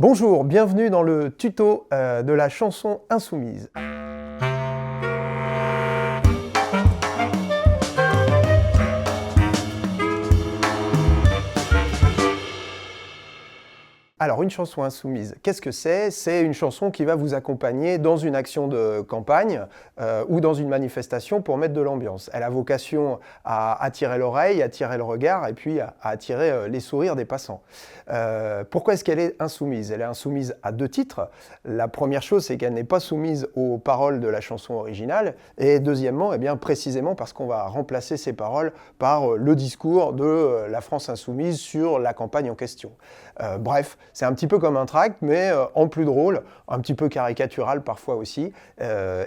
Bonjour, bienvenue dans le tuto de la chanson insoumise. Alors, une chanson insoumise, qu'est-ce que c'est? C'est une chanson qui va vous accompagner dans une action de campagne ou dans une manifestation pour mettre de l'ambiance. Elle a vocation à attirer l'oreille, attirer le regard et puis à attirer les sourires des passants. Pourquoi est-ce qu'elle est insoumise? Elle est insoumise à deux titres. La première chose, c'est qu'elle n'est pas soumise aux paroles de la chanson originale. Et deuxièmement, eh bien, précisément parce qu'on va remplacer ces paroles par le discours de la France insoumise sur la campagne en question. Bref, c'est un petit peu comme un tract, mais en plus drôle, un petit peu caricatural parfois aussi,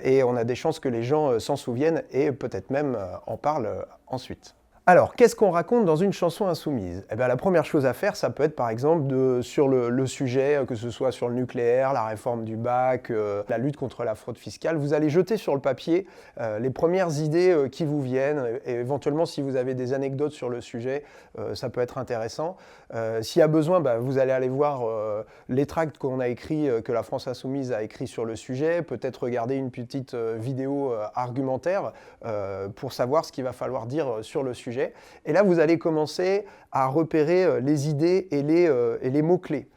et on a des chances que les gens s'en souviennent et peut-être même en parlent ensuite. Alors, qu'est-ce qu'on raconte dans une chanson insoumise? Eh bien, la première chose à faire, ça peut être par exemple sur le sujet, que ce soit sur le nucléaire, la réforme du bac, la lutte contre la fraude fiscale. Vous allez jeter sur le papier les premières idées qui vous viennent, et éventuellement si vous avez des anecdotes sur le sujet, ça peut être intéressant. S'il y a besoin, vous allez aller voir les tracts qu'on a écrits, que la France insoumise a écrits sur le sujet, peut-être regarder une petite vidéo argumentaire pour savoir ce qu'il va falloir dire sur le sujet. Et là, vous allez commencer à repérer les idées et les mots-clés.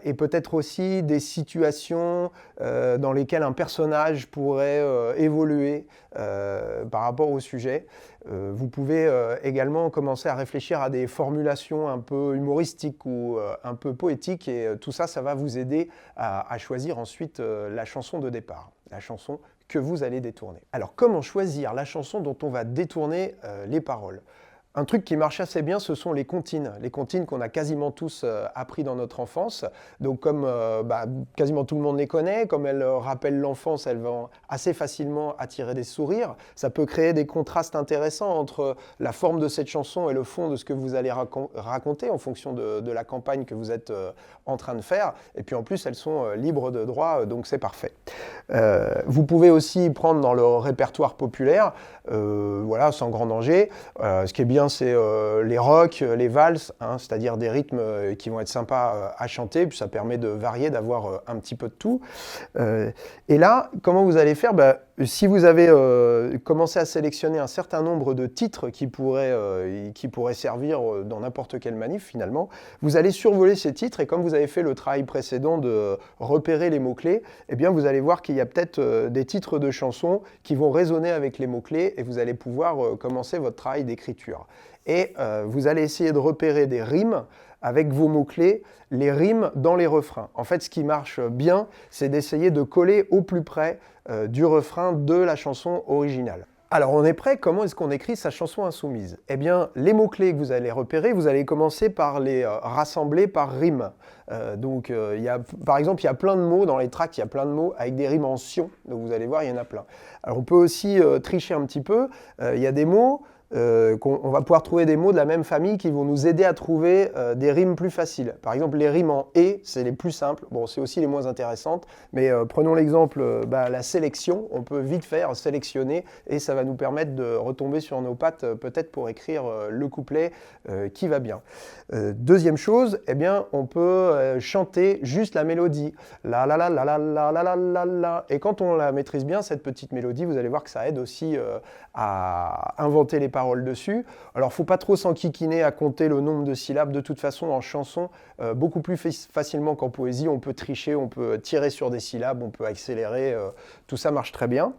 Et peut-être aussi des situations dans lesquelles un personnage pourrait évoluer par rapport au sujet. Vous pouvez également commencer à réfléchir à des formulations un peu humoristiques ou un peu poétiques, et tout ça, ça va vous aider à choisir ensuite la chanson de départ, la chanson que vous allez détourner. Alors, comment choisir la chanson dont on va détourner les paroles? Un truc qui marche assez bien, ce sont les comptines qu'on a quasiment tous appris dans notre enfance. Donc comme quasiment tout le monde les connaît, comme elles rappellent l'enfance, elles vont assez facilement attirer des sourires. Ça peut créer des contrastes intéressants entre la forme de cette chanson et le fond de ce que vous allez raconter en fonction de la campagne que vous êtes en train de faire. Et puis en plus, elles sont libres de droit, donc c'est parfait. Vous pouvez aussi prendre dans le répertoire populaire, voilà, sans grand danger. Ce qui est bien, c'est les rocks, les valses, c'est-à-dire des rythmes qui vont être sympas à chanter, puis ça permet de varier, d'avoir un petit peu de tout. Et là, comment vous allez faire? Si vous avez commencé à sélectionner un certain nombre de titres qui pourraient servir dans n'importe quelle manif finalement, vous allez survoler ces titres, et comme vous avez fait le travail précédent de repérer les mots-clés, eh bien vous allez voir qu'il y a peut-être des titres de chansons qui vont résonner avec les mots-clés, et vous allez pouvoir commencer votre travail d'écriture. Et vous allez essayer de repérer des rimes avec vos mots-clés, les rimes dans les refrains. En fait, ce qui marche bien, c'est d'essayer de coller au plus près du refrain de la chanson originale. Alors, on est prêt? Comment est-ce qu'on écrit sa chanson insoumise? Eh bien, les mots-clés que vous allez repérer, vous allez commencer par les rassembler par rime. Par exemple, il y a plein de mots dans les tracts, il y a plein de mots avec des rimes en sion. Donc, vous allez voir, il y en a plein. Alors, on peut aussi tricher un petit peu. Il y a des mots... on va pouvoir trouver des mots de la même famille qui vont nous aider à trouver des rimes plus faciles. Par exemple, les rimes en « et », c'est les plus simples. Bon, c'est aussi les moins intéressantes, mais prenons l'exemple, la sélection. On peut vite faire sélectionner, et ça va nous permettre de retomber sur nos pattes, peut-être pour écrire le couplet qui va bien. Deuxième chose, eh bien, on peut chanter juste la mélodie. La la la la la la la la la la. Et quand on la maîtrise bien, cette petite mélodie, vous allez voir que ça aide aussi à inventer les paroles dessus. Alors, il ne faut pas trop s'enquiquiner à compter le nombre de syllabes. De toute façon, en chanson, beaucoup plus facilement qu'en poésie, on peut tricher, on peut tirer sur des syllabes, on peut accélérer. Tout ça marche très bien.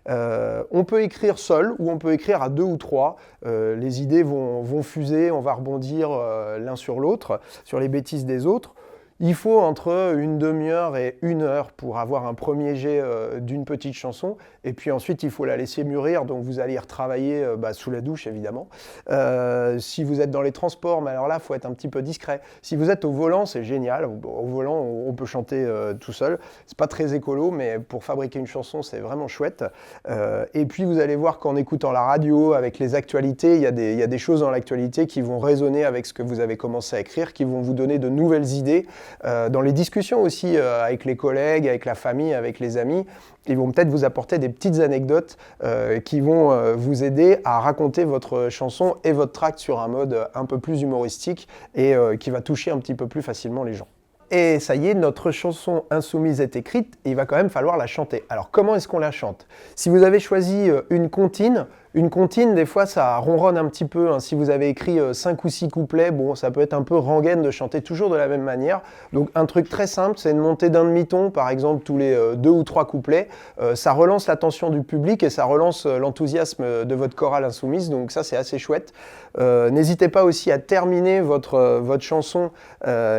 On peut écrire seul ou on peut écrire à deux ou trois. Les idées vont fuser, on va rebondir l'un sur l'autre, sur les bêtises des autres. Il faut entre une demi-heure et 1 heure pour avoir un premier jet d'une petite chanson. Et puis ensuite, il faut la laisser mûrir. Donc vous allez y retravailler sous la douche, évidemment. Si vous êtes dans les transports, mais alors là, il faut être un petit peu discret. Si vous êtes au volant, c'est génial. Au volant, on peut chanter tout seul. C'est pas très écolo, mais pour fabriquer une chanson, c'est vraiment chouette. Et puis vous allez voir qu'en écoutant la radio, avec les actualités, il y a des choses dans l'actualité qui vont résonner avec ce que vous avez commencé à écrire, qui vont vous donner de nouvelles idées. Dans les discussions aussi avec les collègues, avec la famille, avec les amis, ils vont peut-être vous apporter des petites anecdotes qui vont vous aider à raconter votre chanson et votre tract sur un mode un peu plus humoristique et qui va toucher un petit peu plus facilement les gens. Et ça y est, notre chanson insoumise est écrite, et il va quand même falloir la chanter. Alors comment est-ce qu'on la chante? Si vous avez choisi une comptine, des fois, ça ronronne un petit peu. Hein. Si vous avez écrit 5 ou 6 couplets, bon, ça peut être un peu rengaine de chanter toujours de la même manière. Donc, un truc très simple, c'est de monter d'un demi-ton, par exemple, tous les 2 ou 3 couplets. Ça relance l'attention du public et ça relance l'enthousiasme de votre chorale insoumise. Donc, ça, c'est assez chouette. N'hésitez pas aussi à terminer votre chanson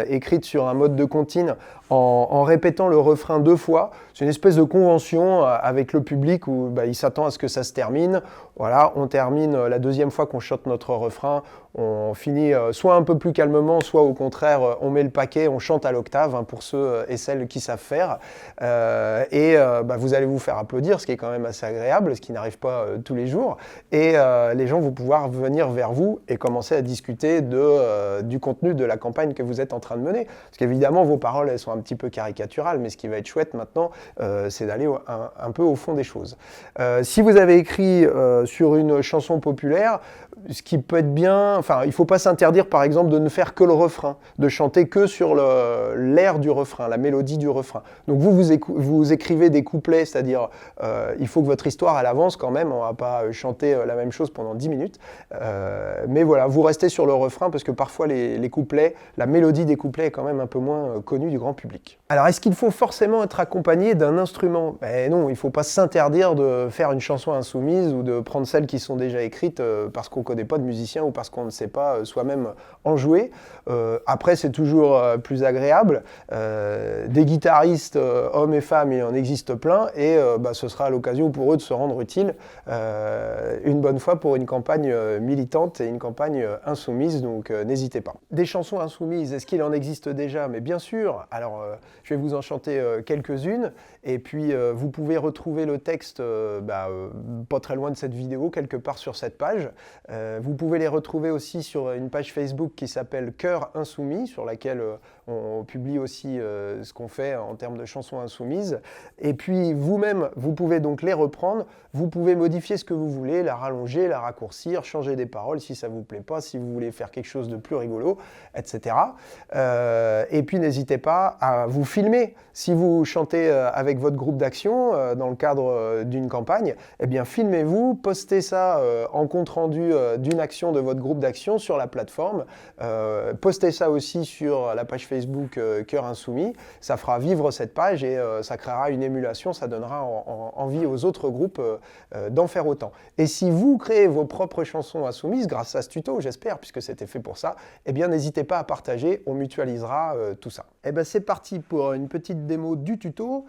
écrite sur un mode de comptine en répétant le refrain 2 fois. C'est une espèce de convention avec le public où il s'attend à ce que ça se termine. Voilà, on termine la 2e fois qu'on chante notre refrain. On finit soit un peu plus calmement, soit au contraire, on met le paquet, on chante à l'octave, hein, pour ceux et celles qui savent faire. Vous allez vous faire applaudir, ce qui est quand même assez agréable, ce qui n'arrive pas tous les jours. Et les gens vont pouvoir venir vers vous et commencer à discuter du contenu de la campagne que vous êtes en train de mener. Parce qu'évidemment, vos paroles, elles sont un petit peu caricaturales, mais ce qui va être chouette maintenant, c'est d'aller un peu au fond des choses. Si vous avez écrit sur une chanson populaire, ce qui peut être bien, il ne faut pas s'interdire par exemple de ne faire que le refrain, de chanter que sur l'air du refrain, la mélodie du refrain. Donc vous écrivez des couplets, c'est-à-dire il faut que votre histoire elle avance quand même, on ne va pas chanter la même chose pendant 10 minutes, mais voilà, vous restez sur le refrain parce que parfois les couplets, la mélodie des couplets est quand même un peu moins connue du grand public. Alors est-ce qu'il faut forcément être accompagné d'un instrument? Non, il ne faut pas s'interdire de faire une chanson insoumise ou de prendre celles qui sont déjà écrites parce qu'on ne connaît pas de musicien ou parce qu'on ne sait pas soi-même en jouer. Après, c'est toujours plus agréable. Des guitaristes, hommes et femmes, il en existe plein et ce sera l'occasion pour eux de se rendre utile une bonne fois pour une campagne militante et une campagne insoumise, donc n'hésitez pas. Des chansons insoumises, est-ce qu'il en existe déjà? Mais bien sûr. Alors, je vais vous en chanter quelques-unes et puis vous pouvez retrouver le texte pas très loin de cette vidéo, quelque part sur cette page. Vous pouvez les retrouver aussi sur une page Facebook qui s'appelle Chœur Insoumis, sur laquelle on publie aussi ce qu'on fait en termes de chansons insoumises. Et puis vous-même, vous pouvez donc les reprendre, vous pouvez modifier ce que vous voulez, la rallonger, la raccourcir, changer des paroles si ça ne vous plaît pas, si vous voulez faire quelque chose de plus rigolo, etc. Et puis n'hésitez pas à vous filmer. Si vous chantez avec votre groupe d'action dans le cadre d'une campagne, eh bien filmez-vous, postez ça en compte-rendu d'une action de votre groupe d'action sur la plateforme. Postez ça aussi sur la page Facebook Chœur Insoumis. Ça fera vivre cette page et ça créera une émulation, ça donnera envie aux autres groupes d'en faire autant. Et si vous créez vos propres chansons insoumises grâce à ce tuto, j'espère, puisque c'était fait pour ça, eh bien n'hésitez pas à partager, on mutualisera tout ça. Et ben c'est parti pour une petite démo du tuto.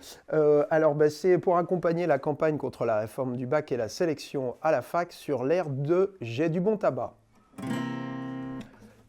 C'est pour accompagner la campagne contre la réforme du bac et la sélection à la fac sur l'air de J'ai du bon tabac.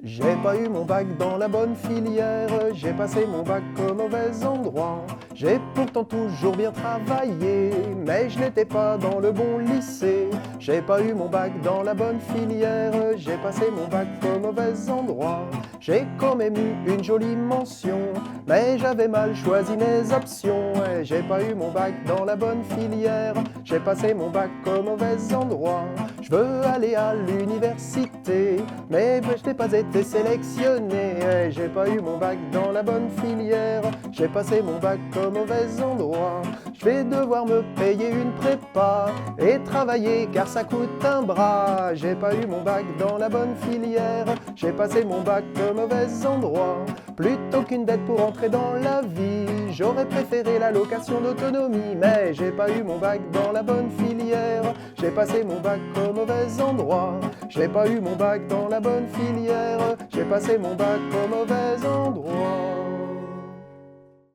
J'ai pas eu mon bac dans la bonne filière, j'ai passé mon bac au mauvais endroit. J'ai pourtant toujours bien travaillé, mais je n'étais pas dans le bon lycée. J'ai pas eu mon bac dans la bonne filière, j'ai passé mon bac au mauvais endroit. J'ai quand même eu une jolie mention, mais j'avais mal choisi mes options. Et j'ai pas eu mon bac dans la bonne filière, j'ai passé mon bac au mauvais endroit. Je veux aller à l'université, mais je n'ai pas été sélectionné. Et j'ai pas eu mon bac dans la bonne filière, j'ai passé mon bac au mauvais endroit. Je vais devoir me payer une prépa et travailler car ça coûte un bras. J'ai pas eu mon bac dans la bonne filière, j'ai passé mon bac au mauvais endroit. Plutôt qu'une dette pour entrer dans la vie, j'aurais préféré l'allocation d'autonomie. Mais j'ai pas eu mon bac dans la bonne filière, j'ai passé mon bac au mauvais endroit. J'ai pas eu mon bac dans la bonne filière, j'ai passé mon bac au mauvais